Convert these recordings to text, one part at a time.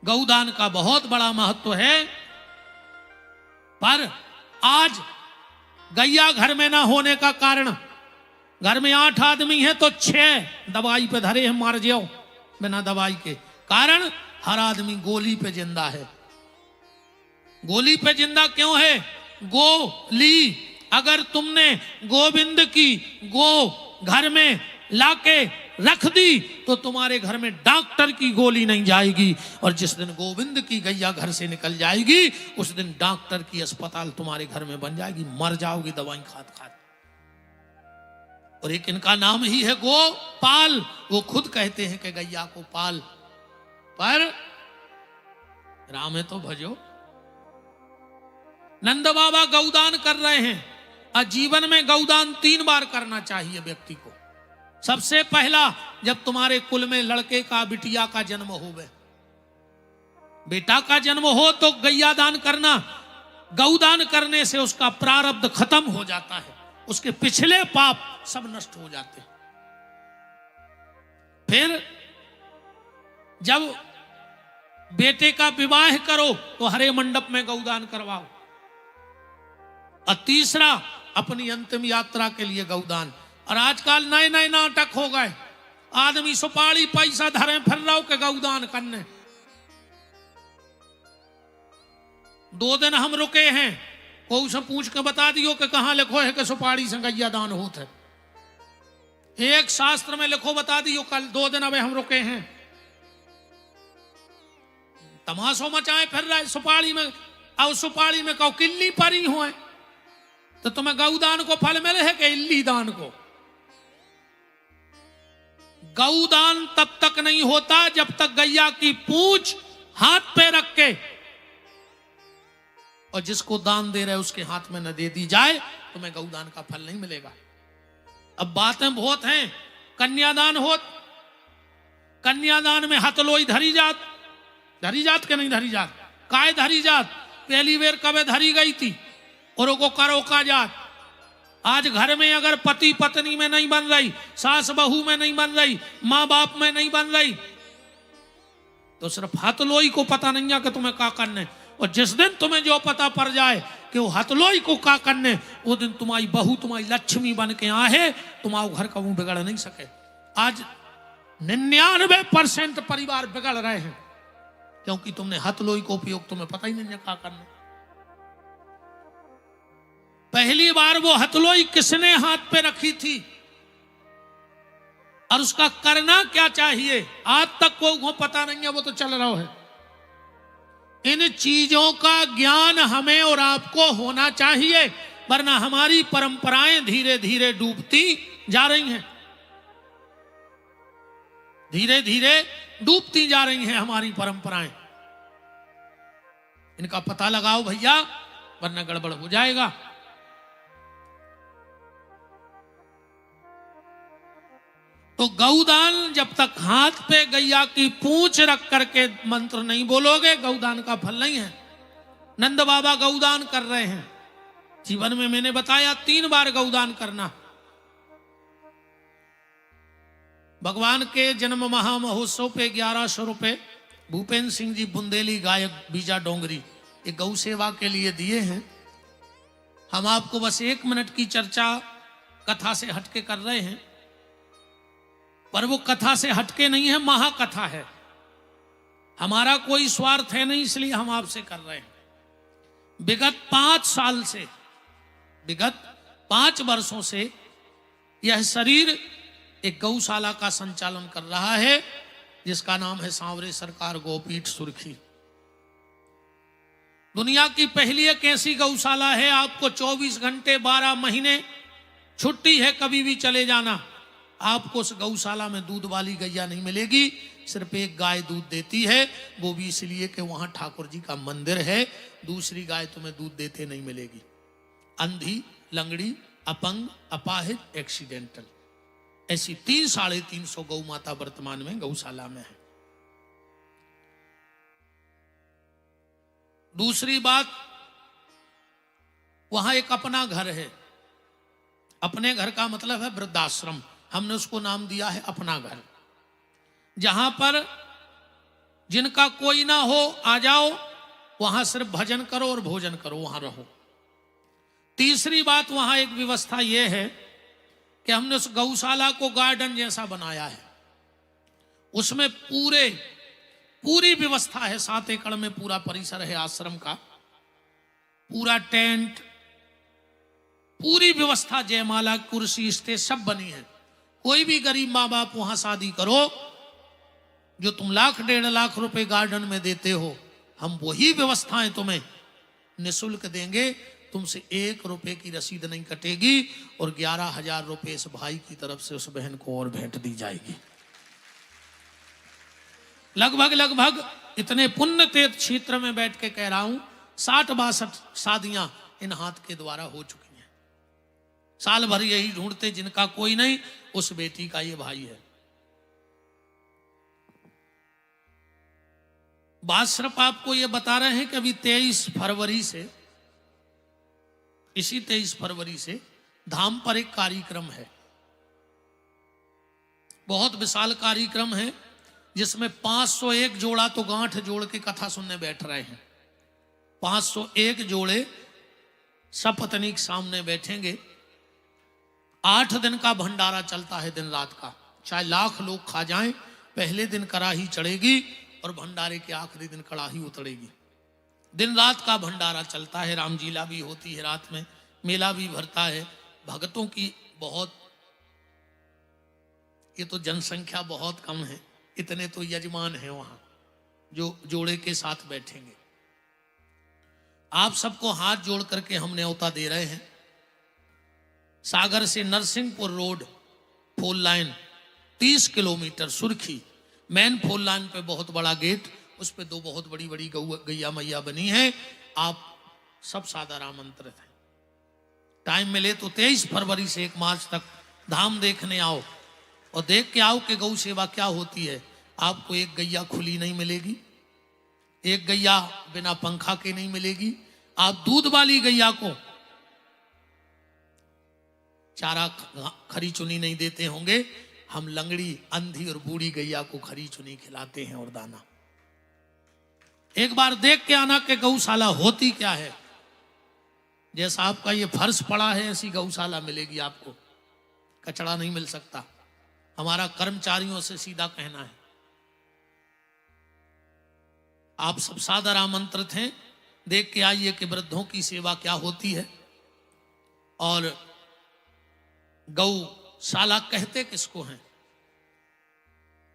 गौदान का बहुत बड़ा महत्व है। पर आज गैया घर में ना होने का कारण, घर में 8 आदमी है तो 6 दवाई पे धरे हैं, मार जाओ बिना दवाई के। कारण हर आदमी गोली पे जिंदा है। गोली पे जिंदा क्यों है? गोली। अगर तुमने गोविंद की गो घर में लाके रख दी तो तुम्हारे घर में डॉक्टर की गोली नहीं जाएगी, और जिस दिन गोविंद की गैया घर से निकल जाएगी उस दिन डॉक्टर की अस्पताल तुम्हारे घर में बन जाएगी, मर जाओगी दवाई खात खात। और एक इनका नाम ही है गोपाल। वो खुद कहते हैं कि गैया को पाल, पर राम है तो भजो। नंद बाबा गौदान कर रहे हैं, और जीवन में गौदान 3 बार करना चाहिए व्यक्ति को। सबसे पहला, जब तुम्हारे कुल में लड़के का बिटिया का जन्म होवे, बेटा का जन्म हो तो गैया दान करना। गौदान करने से उसका प्रारब्ध खत्म हो जाता है, उसके पिछले पाप सब नष्ट हो जाते हैं। फिर जब बेटे का विवाह करो तो हरे मंडप में गौदान करवाओ। और तीसरा, अपनी अंतिम यात्रा के लिए गौदान। और आजकल नए नए नाटक हो गए, आदमी सुपारी पैसा धरे फिर रहो के गौदान करने। 2 दिन हम रुके हैं, कोई से पूछ के बता दियो कि कहां लिखो है कि सुपारी से गैया दान होता है। एक शास्त्र में लिखो बता दियो, कल 2 दिन अबे हम रुके हैं। तमाशो मचाए फिर रहे सुपारी में। और सुपारी में कहो किल्ली परी हुए तो तुम्हें गौदान को फल मिले है कि इल्ली दान को? गौदान तब तक नहीं होता जब तक गैया की पूंछ हाथ पे रख के और जिसको दान दे रहे उसके हाथ में न दे दी जाए, तुम्हें गौदान का फल नहीं मिलेगा। अब बातें बहुत हैं। कन्यादान होत, कन्यादान में हथलोई धरी जात के नहीं धरी जात? काय धरी जात? पहली बेर कबे धरी गई थी और को करो का जात। आज घर में अगर पति पत्नी में नहीं बन रही, सास बहू में नहीं बन रही, माँ बाप में नहीं बन रही, तो सिर्फ हथलोई को पता नहीं है कि तुम्हें क्या करने। और जिस दिन तुम्हें जो पता पड़ जाए कि वो हथलोई को क्या करने, वो दिन तुम्हारी बहू तुम्हारी लक्ष्मी बन के आए, तुम्हारा घर का मुंह बिगड़ नहीं सके। आज 99% परिवार बिगड़ रहे हैं क्योंकि तुमने हथलोई को उपयोग, तुम्हें पता ही नहीं है क्या करने। पहली बार वो हथलोई किसने हाथ पे रखी थी और उसका करना क्या चाहिए, आज तक को पता नहीं है। वो तो चल रहा है। इन चीजों का ज्ञान हमें और आपको होना चाहिए, वरना हमारी परंपराएं धीरे धीरे डूबती जा रही हैं। धीरे धीरे डूबती जा रही हैं हमारी परंपराएं। इनका पता लगाओ भैया, वरना गड़बड़ हो जाएगा। तो गौदान जब तक हाथ पे गैया की पूंछ रख करके मंत्र नहीं बोलोगे, गौदान का फल नहीं है। नंद बाबा गौदान कर रहे हैं। जीवन में मैंने बताया 3 बार गौदान करना। भगवान के जन्म महामहोत्सव पे 1100 रुपए भूपेंद्र सिंह जी बुंदेली गायक बीजा डोंगरी ये गौ सेवा के लिए दिए हैं। हम आपको बस 1 मिनट की चर्चा कथा से हटके कर रहे हैं, पर वो कथा से हटके नहीं है, महाकथा है। हमारा कोई स्वार्थ है नहीं, इसलिए हम आपसे कर रहे हैं। विगत 5 साल से, विगत 5 वर्षों से यह शरीर एक गौशाला का संचालन कर रहा है, जिसका नाम है सांवरे सरकार गोपीठ सुर्खी। दुनिया की पहली एक ऐसी गौशाला है, आपको 24 घंटे 12 महीने छुट्टी है, कभी भी चले जाना। आपको उस गौशाला में दूध वाली गैया नहीं मिलेगी, सिर्फ एक गाय दूध देती है, वो भी इसलिए कि वहां ठाकुर जी का मंदिर है। दूसरी गाय तुम्हें दूध देते नहीं मिलेगी। अंधी, लंगड़ी, अपंग, अपाहिज, एक्सीडेंटल, ऐसी 300-350 गौ माता वर्तमान में गौशाला में है। दूसरी बात, वहां एक अपना घर है। अपने घर का मतलब है वृद्धाश्रम। हमने उसको नाम दिया है अपना घर, जहां पर जिनका कोई ना हो आ जाओ, वहां सिर्फ भजन करो और भोजन करो, वहां रहो। तीसरी बात, वहां एक व्यवस्था यह है कि हमने उस गौशाला को गार्डन जैसा बनाया है। उसमें पूरी व्यवस्था है। 7 एकड़ में पूरा परिसर है आश्रम का, पूरा टेंट, पूरी व्यवस्था, जयमाला, कुर्सी, स्टेज सब बनी है। कोई भी गरीब माँ बाप वहां शादी करो, जो तुम 1,00,000-1,50,000 रुपए गार्डन में देते हो, हम वही व्यवस्थाएं तुम्हें निःशुल्क देंगे। तुमसे 1 रुपए की रसीद नहीं कटेगी और 11,000 रुपए इस भाई की तरफ से उस बहन को और भेंट दी जाएगी। लगभग इतने पुण्य तीर्थ क्षेत्र में बैठ के कह रहा हूं, 60-62 शादियां इन हाथ के द्वारा हो चुकी हैं। साल भर यही ढूंढते, जिनका कोई नहीं, उस बेटी का ये भाई है। बात सिर्फ आपको ये बता रहे हैं कि अभी 23 फरवरी से, इसी 23 फरवरी से धाम पर एक कार्यक्रम है, बहुत विशाल कार्यक्रम है, जिसमें 501 जोड़ा तो गांठ जोड़ के कथा सुनने बैठ रहे हैं। 501 जोड़े सपत्नीक सामने बैठेंगे। 8 दिन का भंडारा चलता है, दिन रात का, चाहे 1,00,000 लोग खा जाएं। पहले दिन कड़ाही चढ़ेगी और भंडारे के आखिरी दिन कड़ाही उतरेगी। दिन रात का भंडारा चलता है। रामलीला भी होती है रात में, मेला भी भरता है। भक्तों की बहुत, ये तो जनसंख्या बहुत कम है, इतने तो यजमान हैं वहां जो जोड़े के साथ बैठेंगे। आप सबको हाथ जोड़ करके हम न्योता दे रहे हैं। सागर से नरसिंहपुर रोड 4 लाइन 30 किलोमीटर सुर्खी मेन 4 लाइन पे बहुत बड़ा गेट, उस पे 2 बहुत बड़ी बड़ी गैया मैया बनी है। आप सब सादर आमंत्रित हैं। टाइम मिले तो 23 फरवरी से 1 मार्च तक धाम देखने आओ और देख के आओ कि गौ सेवा क्या होती है। आपको एक गैया खुली नहीं मिलेगी, एक गैया बिना पंखा के नहीं मिलेगी। आप दूध वाली गैया को चारा खरी चुनी नहीं देते होंगे, हम लंगड़ी, अंधी और बूढ़ी गैया को खरी चुनी खिलाते हैं और दाना। एक बार देख के आना कि गौशाला होती क्या है। जैसा आपका ये फर्श पड़ा है, ऐसी गौशाला मिलेगी आपको, कचड़ा नहीं मिल सकता। हमारा कर्मचारियों से सीधा कहना है। आप सब सादर आमंत्रित हैं। देख के आइए कि वृद्धों की सेवा क्या होती है। और गौशाला कहते किसको हैं?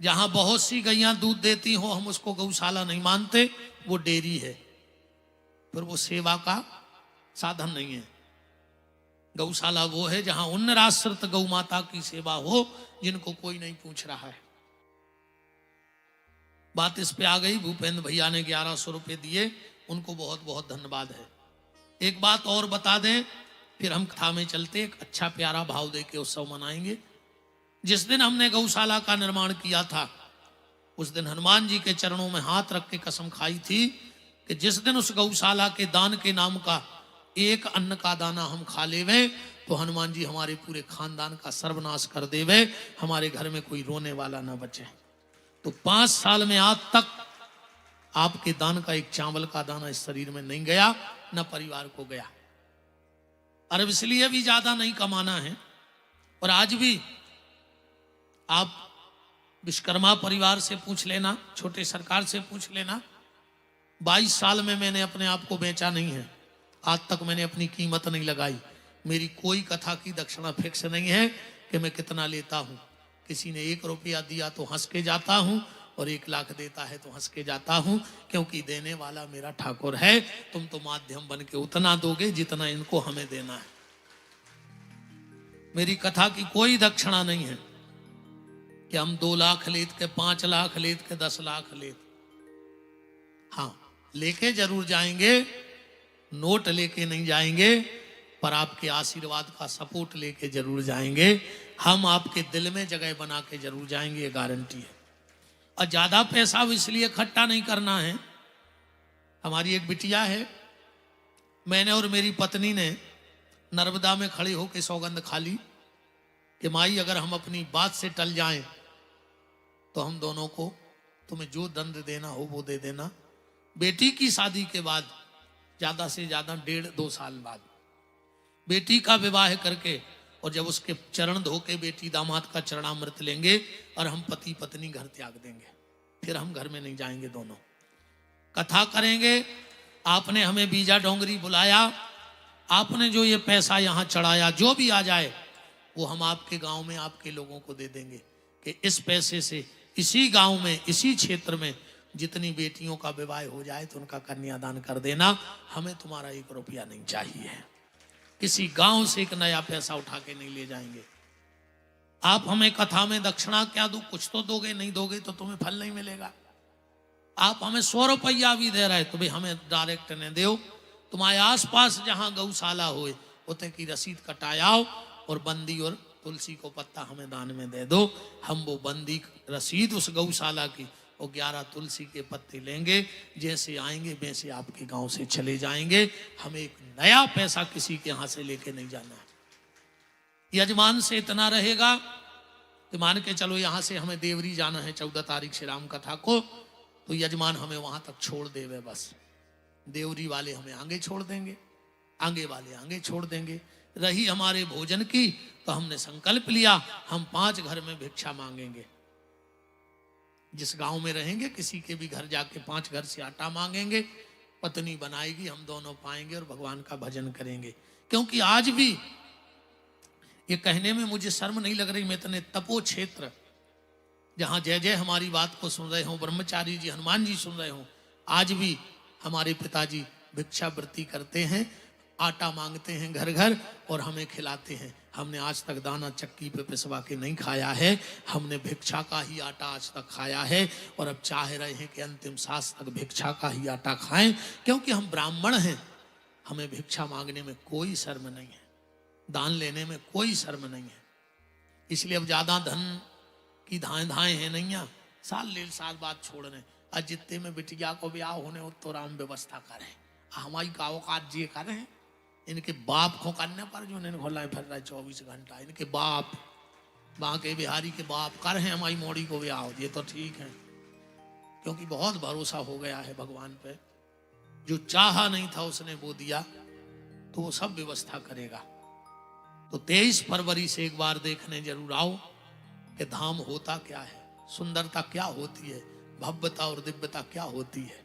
जहां बहुत सी गैयां दूध देती हो, हम उसको गौशाला नहीं मानते, वो डेयरी है, फिर वो सेवा का साधन नहीं है। गौशाला वो है जहां उन्न आश्रित गौ माता की सेवा हो, जिनको कोई नहीं पूछ रहा है। बात इस पे आ गई। भूपेंद्र भैया ने 1100 रुपए दिए, उनको बहुत बहुत धन्यवाद है। एक बात और बता दें, फिर हम कथा में चलते। एक अच्छा प्यारा भाव दे के उत्सव मनाएंगे। जिस दिन हमने गौशाला का निर्माण किया था, उस दिन हनुमान जी के चरणों में हाथ रख के कसम खाई थी कि जिस दिन उस गौशाला के दान के नाम का एक अन्न का दाना हम खा लेवे, तो हनुमान जी हमारे पूरे खानदान का सर्वनाश कर देवे, हमारे घर में कोई रोने वाला ना बचे। तो 5 साल में आज तक आपके दान का एक चावल का दाना इस शरीर में नहीं गया, न परिवार को गया। और इसलिए भी ज्यादा नहीं कमाना है। और आज भी आप विश्वकर्मा परिवार से पूछ लेना, छोटे सरकार से पूछ लेना, 22 साल में मैंने अपने आप को बेचा नहीं है। आज तक मैंने अपनी कीमत नहीं लगाई। मेरी कोई कथा की दक्षिणा फिक्स नहीं है कि मैं कितना लेता हूं। किसी ने 1 रुपया दिया तो हंस के जाता हूं, और 1 लाख देता है तो हंस के जाता हूं, क्योंकि देने वाला मेरा ठाकुर है। तुम तो माध्यम बन के उतना दोगे जितना इनको हमें देना है। मेरी कथा की कोई दक्षिणा नहीं है कि हम 2 लाख लेत के 5 लाख लेत के 10 लाख लेत। हाँ, लेके जरूर जाएंगे, नोट लेके नहीं जाएंगे, पर आपके आशीर्वाद का सपोर्ट लेके जरूर जाएंगे। हम आपके दिल में जगह बना के जरूर जाएंगे, ये गारंटी है। और ज्यादा पैसा इसलिए इकट्ठा नहीं करना है। हमारी एक बिटिया है, मैंने और मेरी पत्नी ने नर्मदा में खड़े होकर सौगंध खा ली कि माई, अगर हम अपनी बात से टल जाएं तो हम दोनों को तुम्हें जो दंड देना हो वो दे देना। बेटी की शादी के बाद ज्यादा से ज्यादा 1.5-2 साल बाद बेटी का विवाह करके, और जब उसके चरण धो के बेटी दामाद का चरणामृत लेंगे और हम पति पत्नी घर त्याग देंगे, फिर हम घर में नहीं जाएंगे, दोनों कथा करेंगे। आपने हमें बीजा डोंगरी बुलाया, आपने जो ये पैसा यहाँ चढ़ाया, जो भी आ जाए वो हम आपके गांव में आपके लोगों को दे देंगे कि इस पैसे से इसी गांव में इसी क्षेत्र में जितनी बेटियों का विवाह हो जाए तो उनका कन्यादान कर देना, हमें तुम्हारा 1 रुपया नहीं चाहिए। किसी गांव से एक नया पैसा उठा के नहीं ले जाएंगे। आप हमें कथा में दक्षिणा क्या दो, कुछ तो दोगे, नहीं दोगे तो तुम्हें फल नहीं मिलेगा। आप हमें 100 रुपया भी दे रहे तो भाई हमें डायरेक्ट न दो, तुम्हारे आसपास जहां गौशाला होए उतने की रसीद कटायाओ और बंदी और तुलसी को पत्ता हमें दान में दे दो। हम वो बंदी रसीद उस गौशाला की और 11 तुलसी के पत्ते लेंगे, जैसे आएंगे वैसे आपके गांव से चले जाएंगे। हमें एक नया पैसा किसी के यहाँ से लेके नहीं जाना। यजमान से इतना रहेगा कि मान के चलो यहाँ से हमें देवरी जाना है 14 तारीख से राम कथा को, तो यजमान हमें वहां तक छोड़ देवे, बस देवरी वाले हमें आगे छोड़ देंगे, आगे वाले आगे छोड़ देंगे। रही हमारे भोजन की तो हमने संकल्प लिया हम 5 घर में भिक्षा मांगेंगे। जिस गांव में रहेंगे किसी के भी घर जाके 5 घर से आटा मांगेंगे, पत्नी बनाएगी, हम दोनों पाएंगे और भगवान का भजन करेंगे। क्योंकि आज भी ये कहने में मुझे शर्म नहीं लग रही, मैं इतने तपो क्षेत्र जहां जय जय हमारी बात को सुन रहे हो, ब्रह्मचारी जी हनुमान जी सुन रहे हो, आज भी हमारे पिताजी भिक्षावृत्ति करते हैं, आटा मांगते हैं घर घर और हमें खिलाते हैं। हमने आज तक दाना चक्की पे पिसवा के नहीं खाया है, हमने भिक्षा का ही आटा आज तक खाया है और अब चाह रहे हैं कि अंतिम सांस तक भिक्षा का ही आटा खाएं, क्योंकि हम ब्राह्मण हैं। हमें भिक्षा मांगने में कोई शर्म नहीं है, दान लेने में कोई शर्म नहीं है। इसलिए अब ज्यादा धन की धाएं धाएं है नहीं, साल बाद छोड़ रहे। आज जितने में बिटिया को ब्याह होने हो तो राम व्यवस्था करें, हमारी गाँव का ये करें। इनके बाप को करने पर जो इन्हें खोला फिर रहा है 24 घंटा, इनके बाप बांके बिहारी के बाप कर हैं हमारी मोड़ी को ब्याह हो, ये तो ठीक है, क्योंकि बहुत भरोसा हो गया है भगवान पे। जो चाहा नहीं था उसने वो दिया, तो वो सब व्यवस्था करेगा। तो 23 फरवरी से एक बार देखने जरूर आओ कि धाम होता क्या है, सुंदरता क्या होती है, भव्यता और दिव्यता क्या होती है।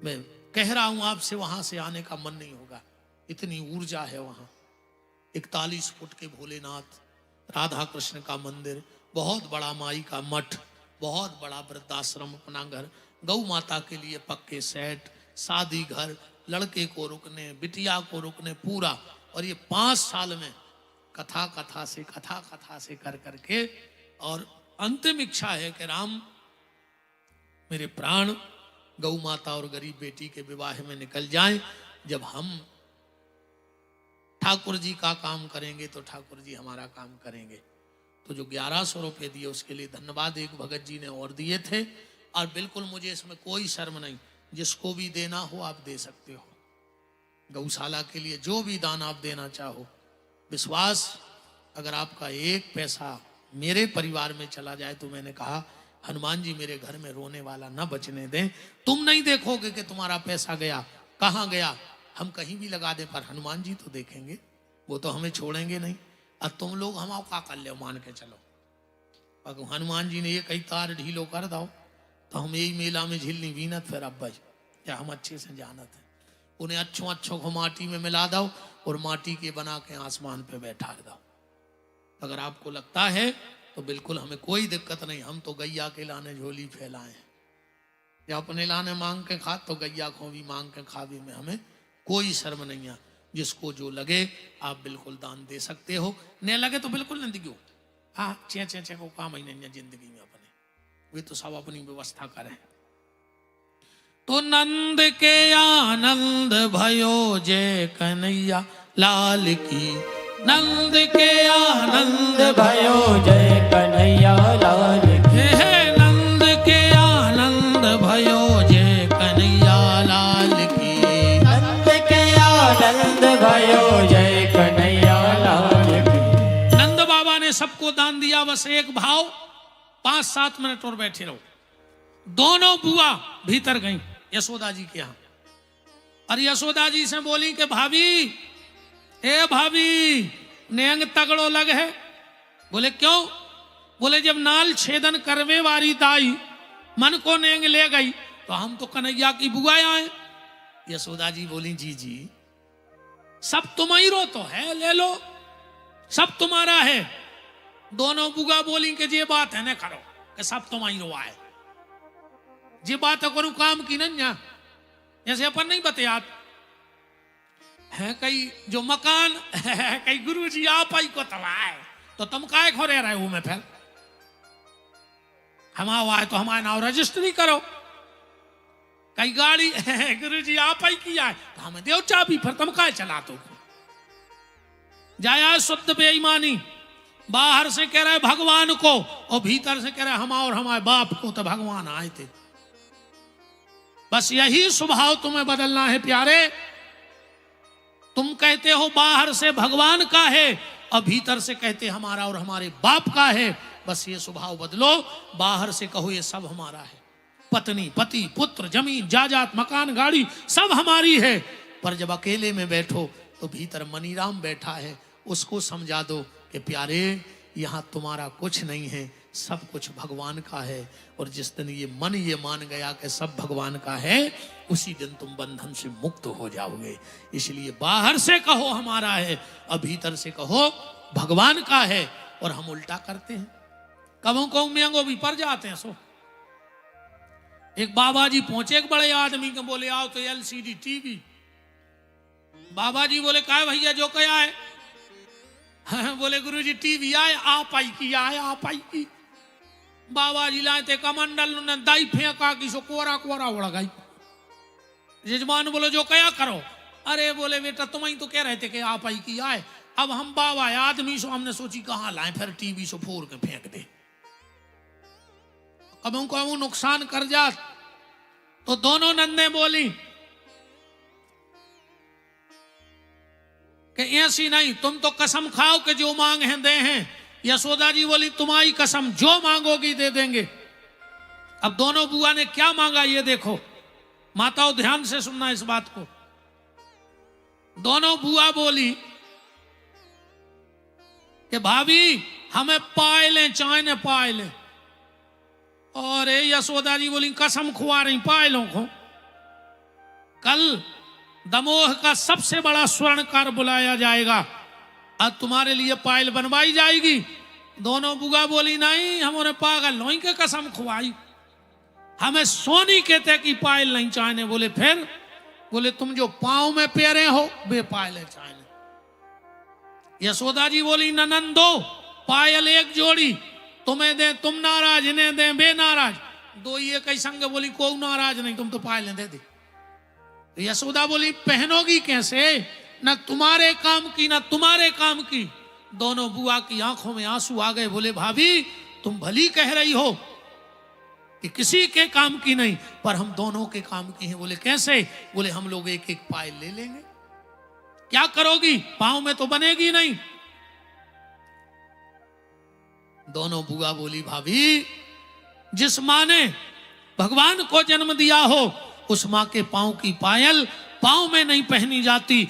मैं कह रहा हूं आपसे, वहां से आने का मन नहीं होगा, इतनी ऊर्जा है वहां। 41 फुट के भोलेनाथ, राधा कृष्ण का मंदिर, बहुत बड़ा माई का मठ, बहुत बड़ा वृद्धाश्रम, अपना घर, गौ माता के लिए पक्के सेट, शादी घर, लड़के को रुकने, बिटिया को रुकने, पूरा। और ये 5 साल में कथा कथा से कर करके, और अंतिम इच्छा है कि राम मेरे प्राण गौ माता और गरीब बेटी के विवाह में निकल जाएं। जब हम ठाकुर जी का काम करेंगे तो ठाकुर जी हमारा काम करेंगे। तो जो 1100 रुपये दिए उसके लिए धन्यवाद। एक भगत जी ने और दिए थे, और बिल्कुल मुझे इसमें कोई शर्म नहीं, जिसको भी देना हो आप दे सकते हो। गौशाला के लिए जो भी दान आप देना चाहो, विश्वास अगर आपका 1 पैसा मेरे परिवार में चला जाए तो मैंने कहा हनुमान जी मेरे घर में रोने वाला न बचने दें। तुम नहीं देखोगे कि तुम्हारा पैसा गया, कहाँ गया, हम कहीं भी लगा दे, पर हनुमान जी तो देखेंगे, वो तो हमें छोड़ेंगे नहीं। और तुम लोग हम का कर ले मान के चलो, अगर हनुमान जी ने ये कई तार ढीलो कर दो तो हम यही मेला में झिलनी बीनत फिर अब भाई, या हम अच्छे से जानत है। उन्हें अच्छों को माटी में मिला दो और माटी के बना के आसमान पे बैठा दो। अगर आपको लगता है तो बिल्कुल हमें कोई दिक्कत नहीं, हम तो गैया के लाने झोली फैलाए, या अपने लाने मांग के खा तो गैया को भी मांग के खावे में हमें कोई शर्म नहीं है। जिसको जो लगे आप बिल्कुल दान दे सकते हो, नहीं लगे तो बिल्कुल नहीं दियो। हाँ चे को काम ही नहीं है जिंदगी में अपने, वे तो सब अपनी व्यवस्था करें। तो नंद के आनंद भयो जय कन्हैया लाल की, नंद के आनंद भयो जय कन्हैया लाल की, नंद के आनंद भयो जय कन्हैया लाल की, नंद के आनंद भयो जय कन्हैया लाल की। नंद बाबा ने सबको दान दिया, बस एक भाव, 5-7 मिनट और बैठे रहो। दोनों बुआ भीतर गई यशोदा जी के यहाँ, और यशोदा जी से बोली कि भाभी, ए भाभी, नेंग तगड़ो लग है। बोले क्यों? बोले जब नाल छेदन करवे वारी दाई मन को नेंग ले गई तो हम तो कन्हैया की बुआ आए। यशोदा जी बोली जी जी, सब तुम्हारी तो है, ले लो, सब तुम्हारा है। दोनों बुआ बोली कि ये बात है न करो कि सब तुम्हारी रो आए, ये बात करूं काम की न, जैसे अपन नहीं बतियात है कई जो मकान है, कई गुरु जी आप आई को तलाए तो तुम काय खो रहे हो में, फिर हम आए तो हमारे नाम रजिस्ट्री करो। कई गाड़ी गुरु जी आप ही किया है तो हमें देव चाबी, फिर तुम काय चला तो। जाया शुद्ध बेईमानी, बाहर से कह रहे भगवान को और भीतर से कह रहे हम और हमारे बाप को तो भगवान आए थे। बस यही स्वभाव तुम्हें बदलना है प्यारे। तुम कहते हो बाहर से भगवान का है और भीतर से कहते हमारा और हमारे बाप का है। बस ये स्वभाव बदलो। बाहर से कहो ये सब हमारा है, पत्नी, पति, पुत्र, जमीन, जायदाद, मकान, गाड़ी सब हमारी है। पर जब अकेले में बैठो तो भीतर मनीराम बैठा है, उसको समझा दो कि प्यारे यहाँ तुम्हारा कुछ नहीं है, सब कुछ भगवान का है। और जिस दिन ये मन ये मान गया कि सब भगवान का है, उसी दिन तुम बंधन से मुक्त हो जाओगे। इसलिए बाहर से कहो हमारा है और भीतर से कहो भगवान का है। और हम उल्टा करते हैं, कबों को मेंगो भी पर जाते हैं। सो एक बाबा जी पहुंचे एक बड़े आदमी के, बोले आओ तो एलसीडी टीवी। बाबा जी बोले काय भैया जो क्या है? बोले गुरु जी टीवी आए, आप आई की आए, आप आई की। बाबा जी लाए थे कमंडल, ने दाई फेंका की सो कोरा कोरा उड़ गई। यजमान बोले जो क्या करो? अरे बोले बेटा तुम ही तो कह रहे थे कि आप आई की आए। अब हम बाबा आदमी सो हमने सोची कहाँ लाए, फिर टीवी सो फोड़ के फेंक दे, अब उनको वो नुकसान कर जात। तो दोनों नंदे बोली कि ऐसी नहीं, तुम तो कसम खाओ कि जो मांग है दे हैं। यशोदा जी बोली तुम्हारी कसम, जो मांगोगी दे देंगे। अब दोनों बुआ ने क्या मांगा ये देखो, माताओं ध्यान से सुनना इस बात को। दोनों बुआ बोली कि भाभी हमें पाए लें, चाहे ने पाए लें। और यशोदा जी बोली कसम खुआ रही पायलों को। कल दमोह का सबसे बड़ा स्वर्णकार बुलाया जाएगा और तुम्हारे लिए पायल बनवाई जाएगी। दोनों बुआ बोली नहीं, हमारे पागल लोई के कसम खुआई, हमें सोनी कहते कि पायल नहीं चाहने। बोले फिर? बोले तुम जो पांव में पेरे हो वे पायल चाहने। यशोदा जी बोली ननंदो पायल एक जोड़ी तुम्हें दे, तुम नाराज इन्हें दे, बे नाराज दो ये कई संग। बोली कोई नाराज नहीं, तुम तो पायल दे दे। यशोदा बोली पहनोगी कैसे, न तुम्हारे काम की न तुम्हारे काम की। दोनों बुआ की आंखों में आंसू आ गए। बोले भाभी तुम भली कह रही हो कि किसी के काम की नहीं, पर हम दोनों के काम की हैं। बोले कैसे? बोले हम लोग एक एक पायल ले लेंगे। क्या करोगी? पांव में तो बनेगी नहीं। दोनों बुआ बोली भाभी जिस माँ ने भगवान को जन्म दिया हो उस माँ के पांव की पायल पांव में नहीं पहनी जाती।